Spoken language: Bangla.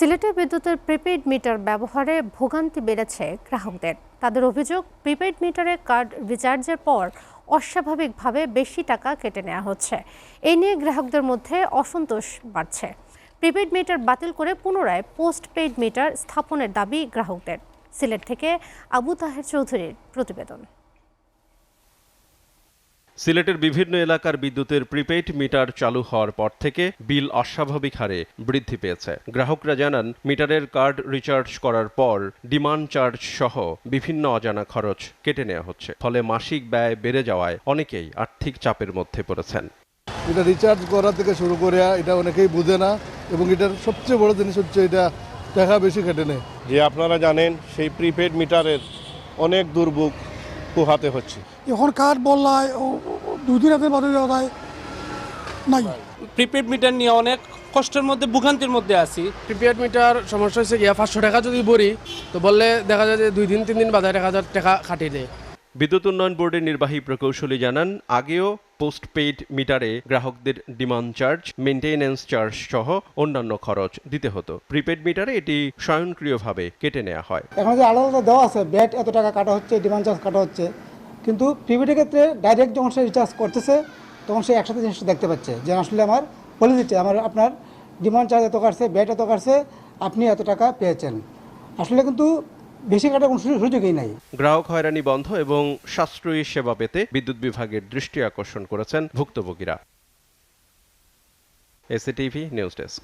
সিলেটে বিদ্যুতের প্রিপেইড মিটার ব্যবহারে ভোগান্তি বেড়েছে গ্রাহকদের। তাদের অভিযোগ, প্রিপেইড মিটারে কার্ড রিচার্জের পর অস্বাভাবিকভাবে বেশি টাকা কেটে নেওয়া হচ্ছে। এই নিয়ে গ্রাহকদের মধ্যে অসন্তোষ বাড়ছে। প্রিপেইড মিটার বাতিল করে পুনরায় পোস্টপেইড মিটার স্থাপনের দাবি গ্রাহকদের। সিলেট থেকে আবু তাহের চৌধুরীর প্রতিবেদন। সিলেটের বিভিন্ন এলাকার বিদ্যুতের প্রিপেইড মিটার চালু হওয়ার পর থেকে বিল অস্বাভাবিক হারে বৃদ্ধি পেয়েছে। গ্রাহকরা জানান, মিটারের কার্ড রিচার্জ করার পর ডিমান্ড চার্জ সহ বিভিন্ন অজানা খরচ কেটে নেওয়া হচ্ছে। ফলে মাসিক ব্যয় বেড়ে যাওয়ায় অনেকেই আর্থিক চাপের মধ্যে পড়েছেন। এটা রিচার্জ করা থেকে শুরু করে এটা অনেকেই বুঝে না, এবং এটার সবচেয়ে বড় জিনিস হচ্ছে এটা টাকা বেশি কেটে নেয়। যে আপনারা জানেন, সেই প্রিপেড মিটারের অনেক দুর্ভোগ পোহাতে হচ্ছে। এখন কার্ড বললায় দুদিন রাতের বাদে যায় নাই। প্রিপেড মিটার নিয়ে অনেক কষ্টের মধ্যে, ভোগান্তির মধ্যে আছি। প্রিপেড মিটার সমস্যা হচ্ছে গিয়া 500 টাকা যদি ভরি তো বললে দেখা যায় যে 2 দিন 3 দিন বাদে 1000 টাকা কাটিয়ে দেয়। বিদ্যুৎ উন্নয়ন বোর্ডের নির্বাহী প্রকৌশলী জানান, আগেও পোস্টপেইড মিটারে গ্রাহকদের ডিমান্ড চার্জ, মেইনটেনেন্স চার্জ সহ অন্যান্য খরচ দিতে হতো। প্রিপেইড মিটারে এটি স্বয়ংক্রিয়ভাবে কেটে নেওয়া হয়। এখন যে আলাদা দেওয়া আছে, ব্যাট এত টাকা কাটা হচ্ছে, ডিমান্ড চার্জ কাটা হচ্ছে, কিন্তু প্রিপেডের ক্ষেত্রে ডাইরেক্ট যখন সে রিচার্জ করতেছে তখন সে একসাথে জিনিসটা দেখতে পাচ্ছে যে আসলে আমার বলে দিচ্ছে আপনার ডিমান্ড চার্জ এত কাটছে, ব্যাট এত কাটছে, আপনি এত টাকা পেয়েছেন। আসলে কিন্তু বেশি কাটার কোনো সুযোগই নাই। গ্রাহক হয়রানি বন্ধ এবং সাশ্রয়ী সেবা পেতে বিদ্যুৎ বিভাগের দৃষ্টি আকর্ষণ করেছেন ভুক্তভোগীরা। SATV news desk.